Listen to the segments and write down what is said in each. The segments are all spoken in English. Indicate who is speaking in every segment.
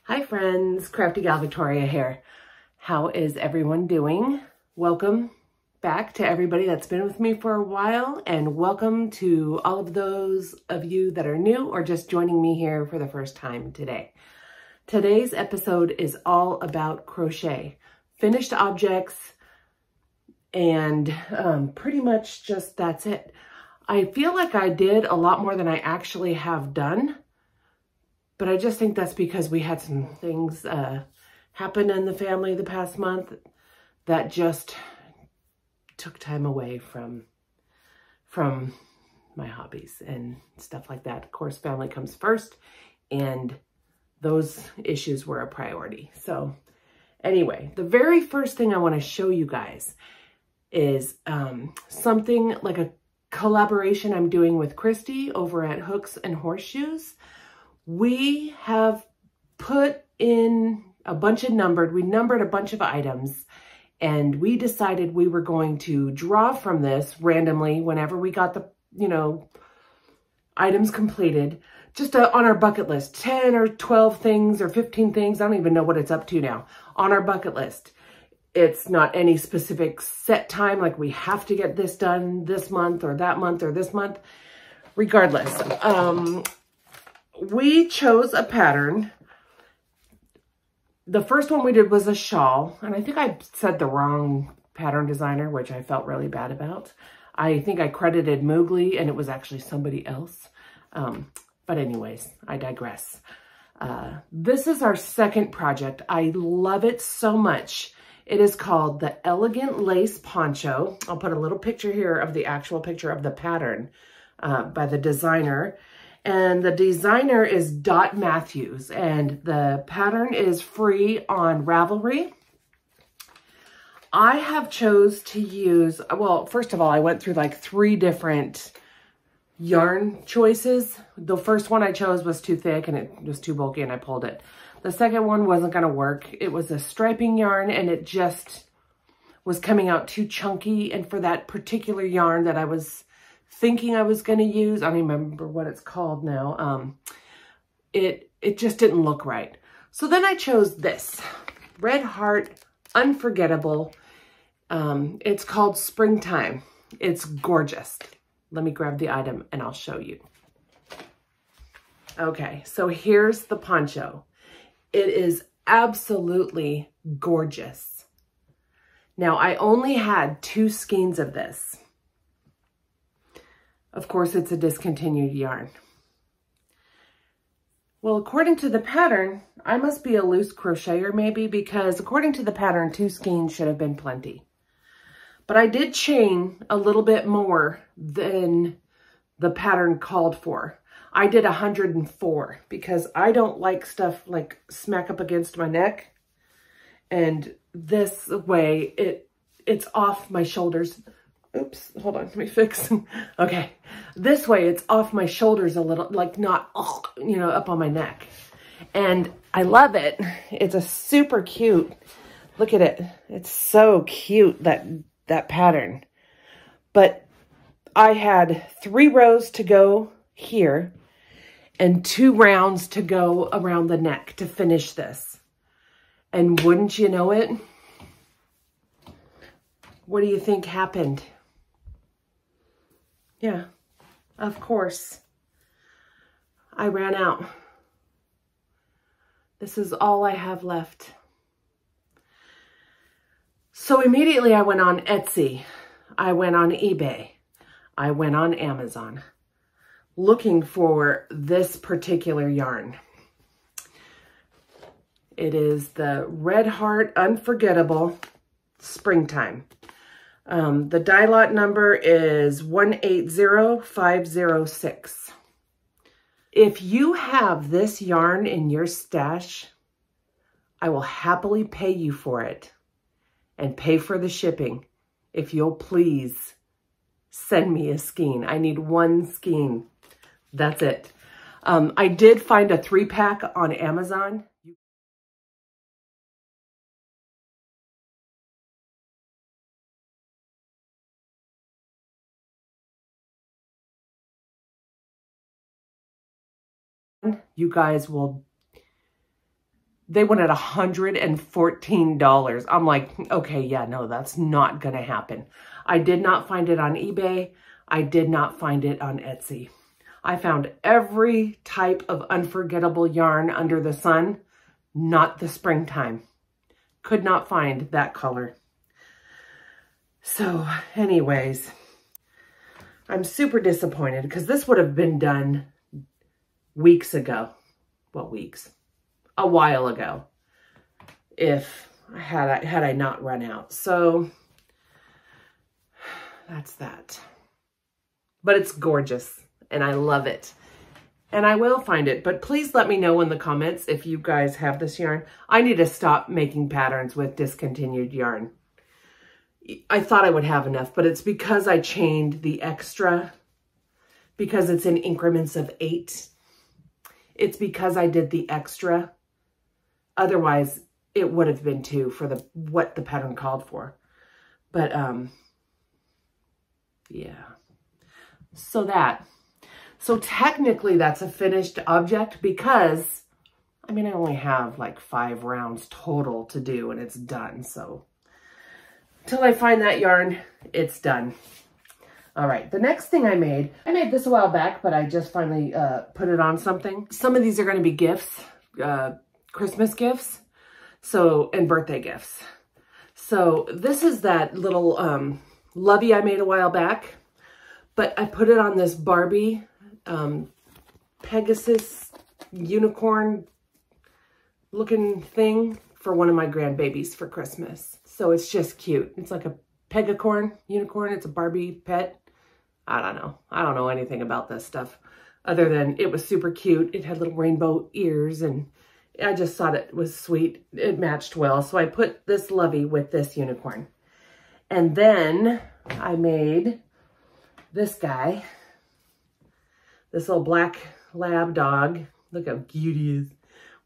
Speaker 1: Hi friends, Crafty Gal Victoria here. How is everyone doing? Welcome back to everybody that's been with me for a while, and welcome to all of those of you that are new or just joining me here for the first time today. Today's episode is all about crochet, finished objects, and pretty much just that's it. I feel like I did a lot more than I actually have done. But I just think that's because we had some things happen in the family the past month that just took time away from my hobbies and stuff like that. Of course, family comes first, and those issues were a priority. So anyway, the very first thing I want to show you guys is something like a collaboration I'm doing with Kristi over at Hooks and Horseshoes. We have put in a bunch of we numbered a bunch of items, and we decided we were going to draw from this randomly whenever we got the, items completed, just on our bucket list, 10 or 12 things or 15 things. I don't even know what it's up to now on our bucket list. It's not any specific set time, like we have to get this done this month or that month or this month. Regardless, we chose a pattern. The first one we did was a shawl, and I think I said the wrong pattern designer, which I felt really bad about. I think I credited Mowgli, and it was actually somebody else. But anyways, I digress. This is our second project. I love it so much. It is called the Elegant Lace Poncho. I'll put a little picture here of the actual picture of the pattern by the designer. And the designer is Dot Matthews, and the pattern is free on Ravelry. I have chose to use, well, first of all, I went through like 3 different yarn choices. The first one I chose was too thick and it was too bulky, and I pulled it. The second one wasn't going to work. It was a striping yarn, and it just was coming out too chunky. And for that particular yarn that I was thinking I was going to use, I don't even remember what it's called now, it just didn't look right. So then I chose this Red Heart Unforgettable. It's called Springtime. It's gorgeous. Let me grab the item and I'll show you. Okay, so here's the poncho. It is absolutely gorgeous. Now, I only had 2 skeins of this. Of course, it's a discontinued yarn. Well, according to the pattern, I must be a loose crocheter maybe, because according to the pattern, 2 skeins should have been plenty. But I did chain a little bit more than the pattern called for. I did 104 because I don't like stuff like smack up against my neck. And this way, it's off my shoulders. Oops, hold on, let me fix. Okay, this way it's off my shoulders a little, like not, up on my neck. And I love it. It's a super cute, look at it. It's so cute, that pattern. But I had 3 rows to go here and 2 rounds to go around the neck to finish this. And wouldn't you know it, what do you think happened? Yeah, of course, I ran out. This is all I have left. So immediately I went on Etsy. I went on eBay. I went on Amazon looking for this particular yarn. It is the Red Heart Unforgettable Springtime. The die lot number is 180506. If you have this yarn in your stash, I will happily pay you for it and pay for the shipping if you'll please send me a skein. I need 1 skein. That's it. I did find a 3-pack on Amazon. You guys will They went at $114. I'm like, okay, yeah, no, that's not going to happen. I did not find it on eBay. I did not find it on Etsy. I found every type of unforgettable yarn under the sun, not the springtime. Could not find that color. So anyways, I'm super disappointed because this would have been done weeks ago. Well, weeks. A while ago. If had I not run out. So that's that. But it's gorgeous and I love it. And I will find it, but please let me know in the comments if you guys have this yarn. I need to stop making patterns with discontinued yarn. I thought I would have enough, but it's because I chained the extra, because it's in increments of 8. It's because I did the extra. Otherwise, it would have been 2 for what the pattern called for. But, yeah. So technically that's a finished object because, I mean, I only have like 5 rounds total to do and it's done. So until I find that yarn, it's done. All right, the next thing I made this a while back, but I just finally put it on something. Some of these are gonna be gifts, Christmas gifts, and birthday gifts. So this is that little Lovey I made a while back. But I put it on this Barbie Pegasus unicorn looking thing for one of my grandbabies for Christmas. So it's just cute. It's like a pegacorn, unicorn. It's a Barbie pet. I don't know. I don't know anything about this stuff other than it was super cute. It had little rainbow ears and I just thought it was sweet. It matched well. So I put this Lovey with this unicorn. And then I made this guy, this little black lab dog, look how cute he is,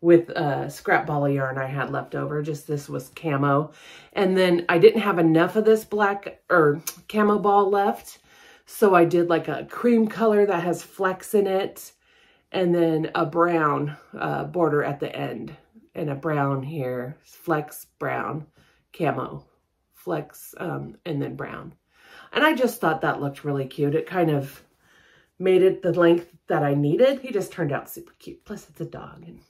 Speaker 1: with a scrap ball of yarn I had left over. Just this was camo. And then I didn't have enough of this black or camo ball left. So I did like a cream color that has flecks in it. And then a brown border at the end. And a brown here, flecks brown, camo, flecks, and then brown. And I just thought that looked really cute. It kind of made it the length that I needed. He just turned out super cute. Plus it's a dog and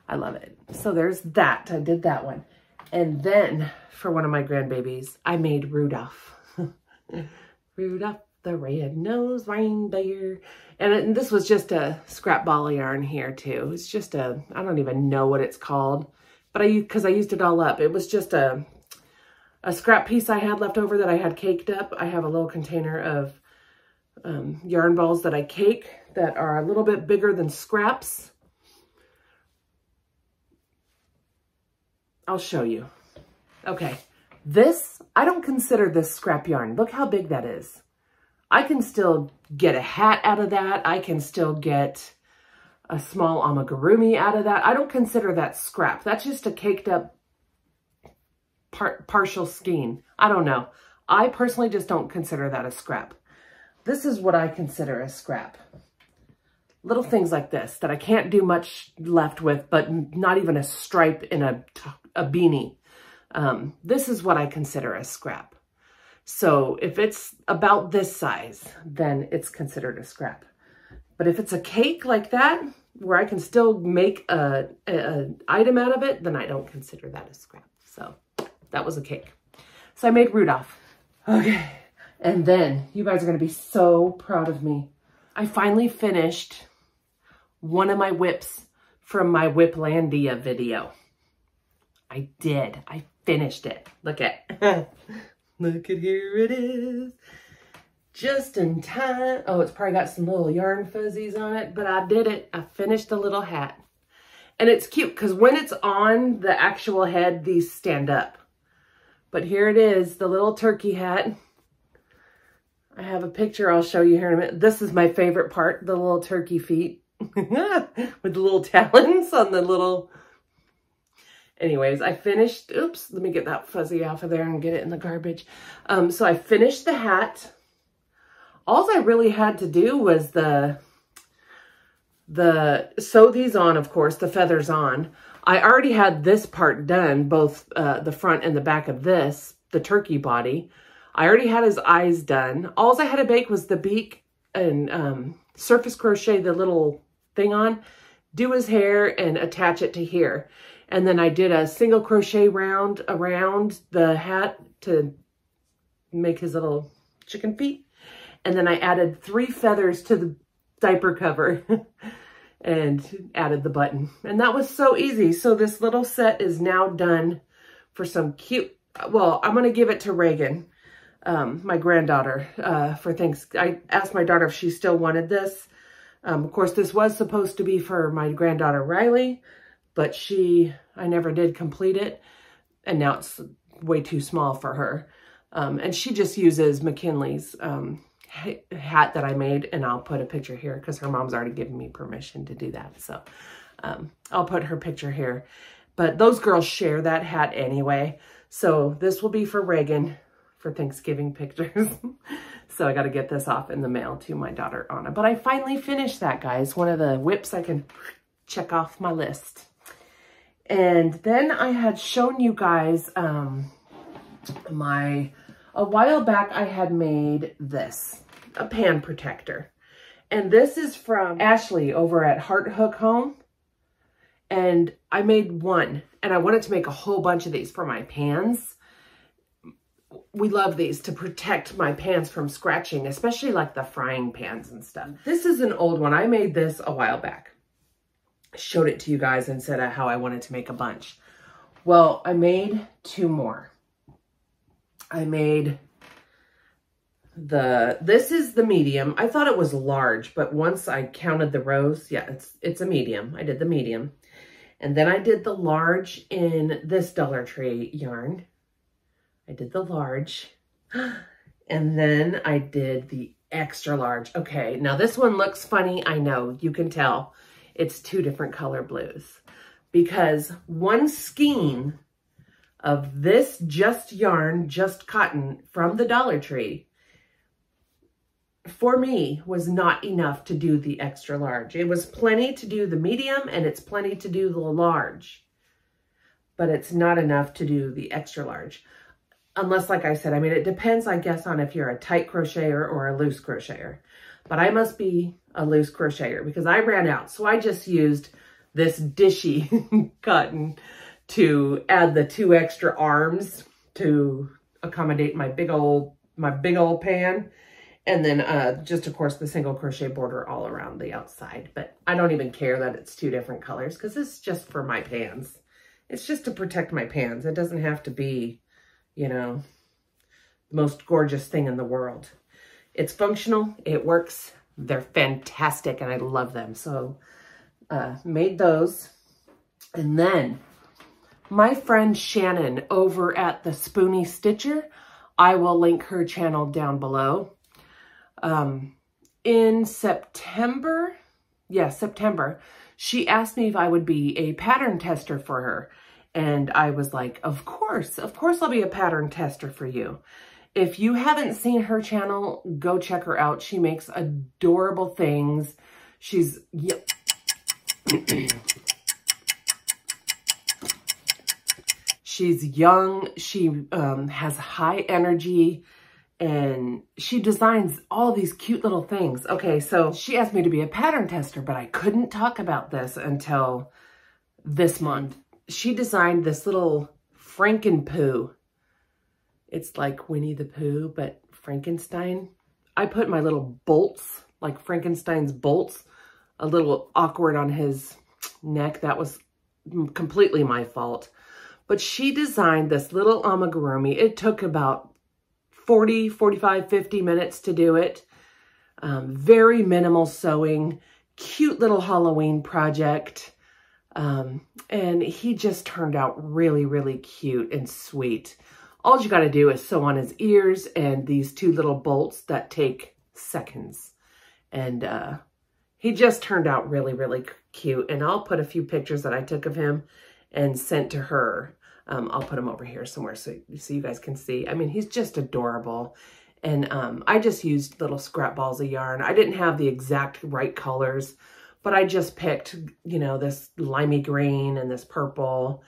Speaker 1: I love it. So there's that. I did that one. And then for one of my grandbabies, I made Rudolph. Rudolph the red-nosed reindeer. And this was just a scrap ball of yarn here too. It's just I don't even know what it's called. But because I used it all up. It was just a scrap piece I had left over that I had caked up. I have a little container of yarn balls that I cake that are a little bit bigger than scraps. I'll show you. Okay, I don't consider this scrap yarn. Look how big that is. I can still get a hat out of that. I can still get a small amigurumi out of that. I don't consider that scrap. That's just a caked up partial skein. I don't know. I personally just don't consider that a scrap. This is what I consider a scrap. Little things like this that I can't do much left with, but not even a stripe in a beanie. This is what I consider a scrap. So if it's about this size, then it's considered a scrap. But if it's a cake like that, where I can still make an item out of it, then I don't consider that a scrap. So that was a cake. So I made Rudolph. Okay. And then you guys are going to be so proud of me. I finally finished one of my whips from my Whiplandia video. I did. I finished it. Look at look at here it is. Just in time. Oh, it's probably got some little yarn fuzzies on it, but I did it. I finished the little hat. And it's cute because when it's on the actual head, these stand up. But here it is, the little turkey hat. I have a picture I'll show you here in a minute. This is my favorite part, the little turkey feet with the little talons on the little... Anyways, I finished... Oops, let me get that fuzzy off of there and get it in the garbage. So I finished the hat. All I really had to do was the sew these on, of course, the feathers on. I already had this part done, both the front and the back of this, the turkey body. I already had his eyes done. All I had to bake was the beak and surface crochet the little thing on, do his hair and attach it to here. And then I did a single crochet round around the hat to make his little chicken feet. And then I added 3 feathers to the diaper cover and added the button. And that was so easy. So this little set is now done for some cute, well, I'm going to give it to Reagan, my granddaughter, for Thanksgiving. I asked my daughter if she still wanted this. Of course, this was supposed to be for my granddaughter, Riley, but I never did complete it. And now it's way too small for her. And she just uses McKinley's hat that I made, and I'll put a picture here because her mom's already given me permission to do that. So I'll put her picture here. But those girls share that hat anyway. So this will be for Reagan for Thanksgiving pictures. So I got to get this off in the mail to my daughter, Anna. But I finally finished that, guys. One of the whips I can check off my list. And then I had shown you guys a while back I had made this, a pan protector. And this is from Ashlea over at Heart Hook Home. And I made one, and I wanted to make a whole bunch of these for my pans. We love these to protect my pans from scratching, especially like the frying pans and stuff. This is an old one. I made this a while back. Showed it to you guys and said how I wanted to make a bunch. Well, I made 2 more. I made this is the medium. I thought it was large, but once I counted the rows, yeah, it's a medium. I did the medium. And then I did the large in this Dollar Tree yarn. I did the large. And then I did the extra large. Okay, now this one looks funny. I know, you can tell. It's 2 different color blues. Because one skein of this just yarn, just cotton from the Dollar Tree, for me, was not enough to do the extra large. It was plenty to do the medium, and it's plenty to do the large. But it's not enough to do the extra large. Unless, like I said, I mean, it depends, I guess, on if you're a tight crocheter or a loose crocheter. But I must be a loose crocheter because I ran out. So I just used this dishy cotton to add the 2 extra arms to accommodate my big old pan. And then just, of course, the single crochet border all around the outside. But I don't even care that it's 2 different colors because it's just for my pans. It's just to protect my pans. It doesn't have to be, you know, the most gorgeous thing in the world. It's functional. It works. They're fantastic, and I love them. So made those. And then my friend Shannon over at the Spoony Stitcher, I will link her channel down below. In September, September, she asked me if I would be a pattern tester for her. And I was like, of course I'll be a pattern tester for you. If you haven't seen her channel, go check her out. She makes adorable things. She's, she's young. She has high energy. And she designs all these cute little things. Okay, so she asked me to be a pattern tester, but I couldn't talk about this until this month. She designed this little Franken Pooh. It's like Winnie the Pooh, but Frankenstein. I put my little bolts, like Frankenstein's bolts, a little awkward on his neck. That was completely my fault. But she designed this little amigurumi. It took about 40, 45, 50 minutes to do it. Very minimal sewing, cute little Halloween project. And he just turned out really, really cute and sweet. All you got to do is sew on his ears and these 2 little bolts that take seconds. And he just turned out really, really cute. And I'll put a few pictures that I took of him and sent to her. I'll put him over here somewhere so you guys can see. I mean, he's just adorable. And I just used little scrap balls of yarn. I didn't have the exact right colors, but I just picked, you know, this limey green and this purple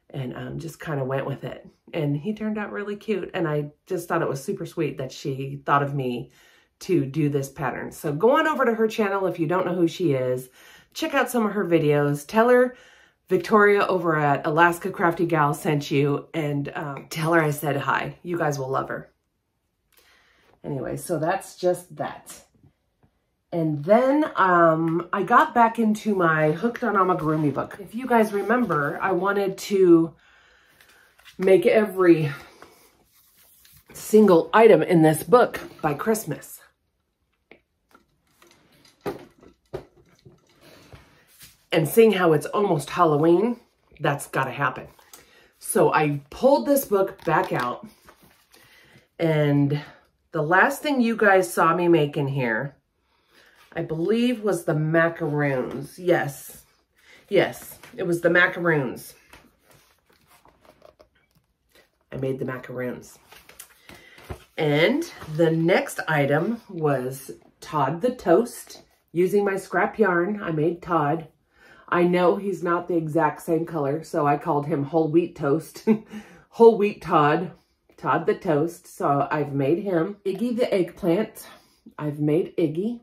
Speaker 1: and just kind of went with it. And he turned out really cute. And I just thought it was super sweet that she thought of me to do this pattern. So go on over to her channel if you don't know who she is. Check out some of her videos. Tell her Victoria over at Alaska Crafty Gal sent you, and tell her I said hi. You guys will love her. Anyway, so that's just that. And then I got back into my Hooked on Amigurumi book. If you guys remember, I wanted to make every single item in this book by Christmas. And seeing how it's almost Halloween, that's got to happen. So I pulled this book back out, and the last thing you guys saw me make in here, I believe, was the macaroons. Yes, it was the macaroons. I made the macaroons. And the next item was Todd the Toast. Using my scrap yarn, I made Todd. I know he's not the exact same color, so I called him Whole Wheat Toast. Whole Wheat Todd. Todd the Toast. So I've made him. Iggy the Eggplant. I've made Iggy.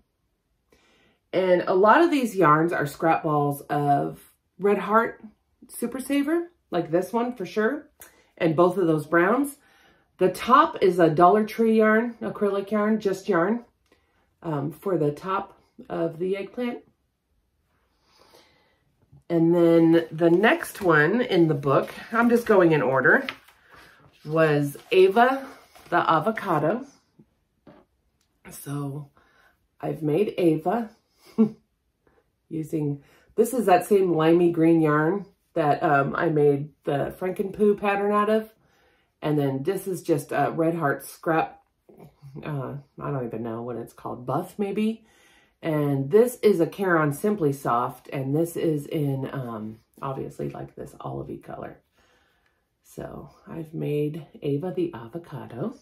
Speaker 1: And a lot of these yarns are scrap balls of Red Heart Super Saver, like this one for sure, and both of those browns. The top is a Dollar Tree yarn, acrylic yarn, just yarn, for the top of the eggplant. And then the next one in the book, I'm just going in order, was Ava the Avocado. So I've made Ava using, this is that same limey green yarn that I made the Franken Pooh Pattern out of. And then this is just a Red Heart scrap, I don't even know what it's called, buff maybe. And this is a Caron Simply Soft, and this is in, obviously, like this olivey color. So I've made Ava the Avocado.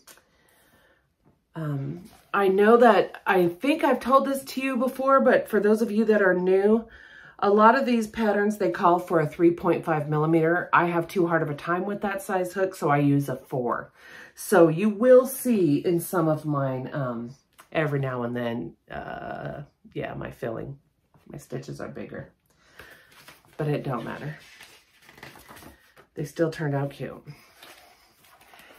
Speaker 1: I know that, I think I've told this to you before, but for those of you that are new, a lot of these patterns, they call for a 3.5 millimeter. I have too hard of a time with that size hook, so I use a 4. So you will see in some of mine, every now and then, yeah, my filling, my stitches are bigger, but it don't matter. They still turned out cute.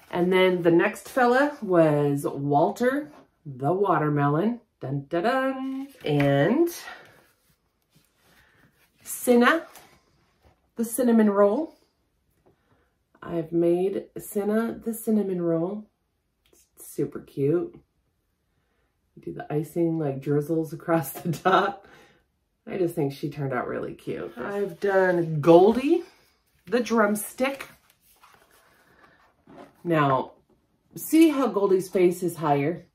Speaker 1: And then the next fella was Walter the Watermelon, dun dun dun, and Cinna the Cinnamon Roll. I've made Cinna the Cinnamon Roll. It's super cute. Do the icing like drizzles across the top. I just think she turned out really cute. I've done Goldie the Drumstick. Now, see how Goldie's face is higher?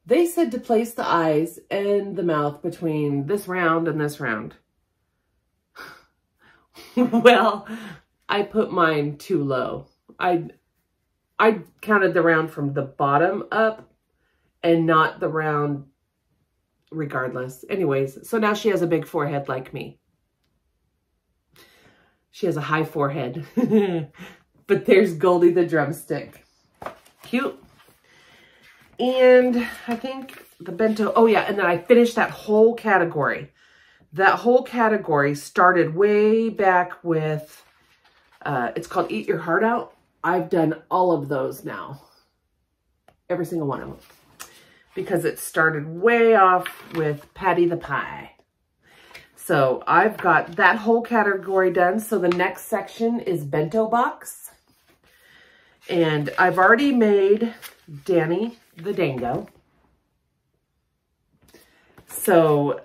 Speaker 1: They said to place the eyes and the mouth between this round and this round. Well, I put mine too low. I counted the round from the bottom up and not the round regardless. Anyways, so now she has a big forehead like me. She has a high forehead. But there's Goldie the Drumstick. Cute. And I think the bento, oh yeah, and then I finished that whole category. That whole category started way back with, it's called Eat Your Heart Out. I've done all of those now. Every single one of them. Because it started way off with Patty the Pie. So I've got that whole category done. So the next section is Bento Box. And I've already made Danny the Dango. So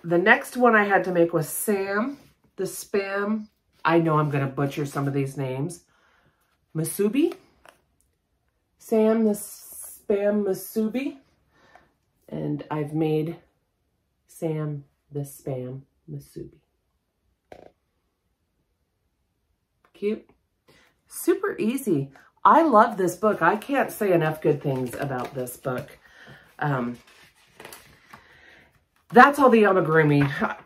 Speaker 1: the next one I had to make was Sam the Spam. I know I'm going to butcher some of these names. Masubi. Sam the Spam Masubi. And I've made Sam the Spam Masubi. Cute. Super easy. I love this book. I can't say enough good things about this book. that's all the amigurumi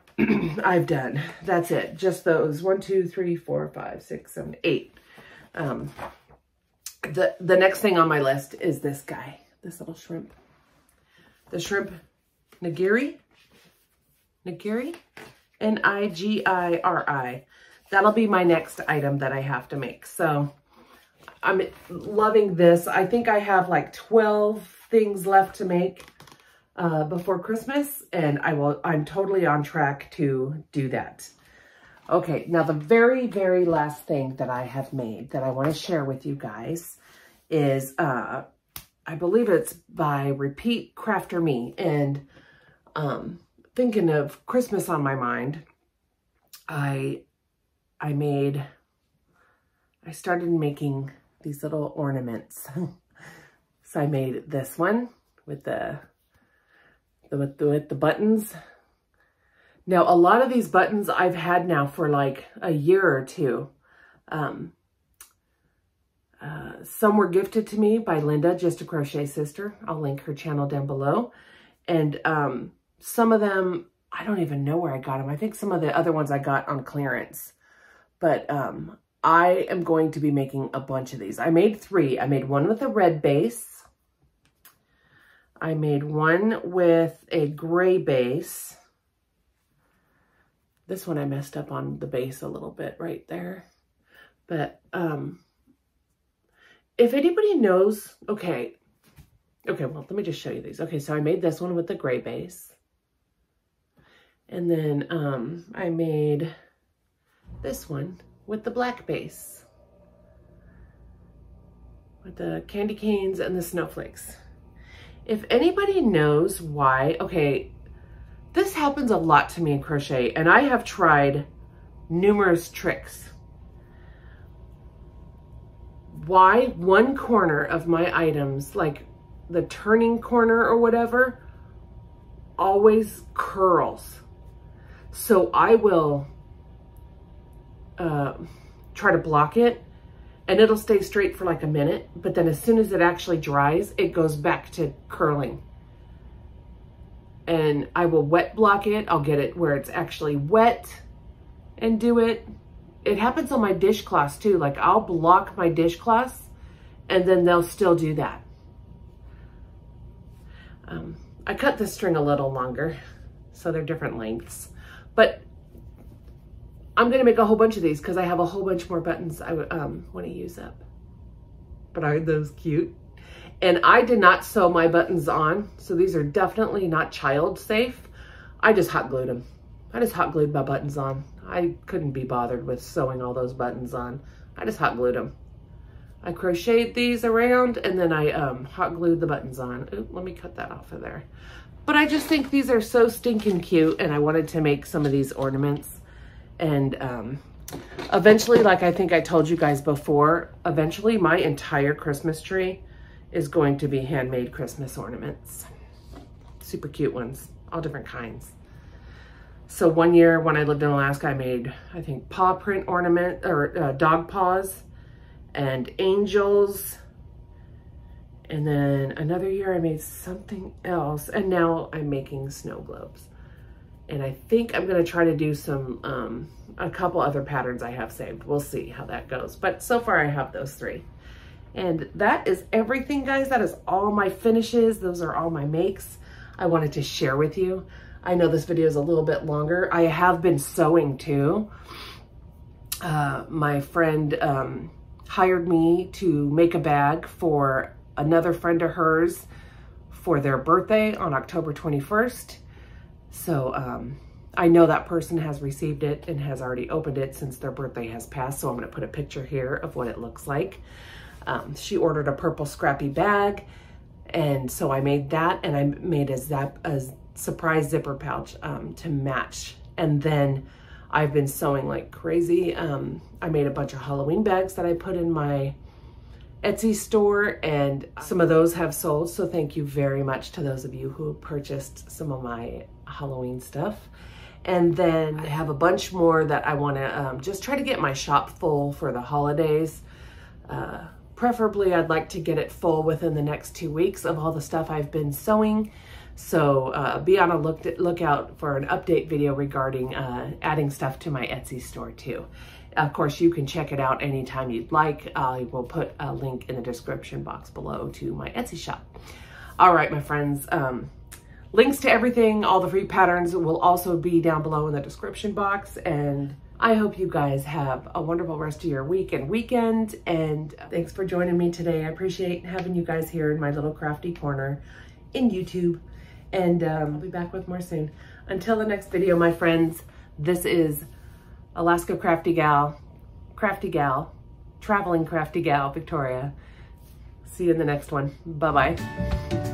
Speaker 1: I've done. That's it. Just those 1, 2, 3, 4, 5, 6, 7, 8. The next thing on my list is this guy, this little shrimp. The shrimp nigiri, Nigiri. That'll be my next item that I have to make. So I'm loving this. I think I have like 12 things left to make before Christmas, and I'm totally on track to do that. Okay, now the very, very last thing that I have made that I want to share with you guys is, I believe it's by Repeat Crafter Me, and thinking of Christmas on my mind, I started making these little ornaments. So I made this one with the buttons. Now, a lot of these buttons I've had now for like a year or two. Some were gifted to me by Linda, Just a Crochet Sister. I'll link her channel down below. And some of them, I don't even know where I got them. I think some of the other ones I got on clearance. But I am going to be making a bunch of these. I made 3. I made one with a red base. I made one with a gray base. This one I messed up on the base a little bit right there. But if anybody knows, okay, well, let me just show you these. Okay, so I made this one with the gray base. And then I made this one with the black base, with the candy canes and the snowflakes. If anybody knows why, okay, this happens a lot to me in crochet, and I have tried numerous tricks. Why one corner of my items, like the turning corner or whatever, always curls. So I will try to block it, and it'll stay straight for like a minute, but then as soon as it actually dries, it goes back to curling. And I will wet block it. I'll get it where it's actually wet and do it. It happens on my dishcloths too. Like I'll block my dishcloths and then they'll still do that. I cut the string a little longer, so they're different lengths. But I'm gonna make a whole bunch of these because I have a whole bunch more buttons I want to use up. But aren't those cute? And I did not sew my buttons on, so these are definitely not child safe. I just hot glued them. I just hot glued my buttons on. I couldn't be bothered with sewing all those buttons on. I just hot glued them. I crocheted these around and then I hot glued the buttons on. Oop, let me cut that off of there. But I just think these are so stinking cute, and I wanted to make some of these ornaments. And eventually, like I think I told you guys before, eventually my entire Christmas tree is going to be handmade Christmas ornaments. Super cute ones, all different kinds. So one year when I lived in Alaska, I made, I think, paw print ornament, or dog paws and angels. And then another year I made something else, and now I'm making snow globes. And I think I'm gonna try to do some, a couple other patterns I have saved. We'll see how that goes. But so far I have those 3. And that is everything, guys. That is all my finishes. Those are all my makes I wanted to share with you. I know this video is a little bit longer. I have been sewing too. My friend hired me to make a bag for another friend of hers for their birthday on October 21st. So I know that person has received it and has already opened it since their birthday has passed. So I'm gonna put a picture here of what it looks like. She ordered a purple scrappy bag, and so I made that, and I made a surprise zipper pouch to match. And then I've been sewing like crazy. I made a bunch of Halloween bags that I put in my Etsy store, and some of those have sold. So thank you very much to those of you who purchased some of my Halloween stuff. And then I have a bunch more that I want to just try to get my shop full for the holidays. Preferably, I'd like to get it full within the next 2 weeks of all the stuff I've been sewing. So be on a lookout for an update video regarding adding stuff to my Etsy store too. Of course, you can check it out anytime you'd like. I will put a link in the description box below to my Etsy shop. All right, my friends. Links to everything, all the free patterns will also be down below in the description box. And I hope you guys have a wonderful rest of your week and weekend. And thanks for joining me today. I appreciate having you guys here in my little crafty corner in YouTube. And I'll be back with more soon. Until the next video, my friends, this is Alaska Crafty Gal, Traveling Crafty Gal, Victoria. See you in the next one. Bye-bye.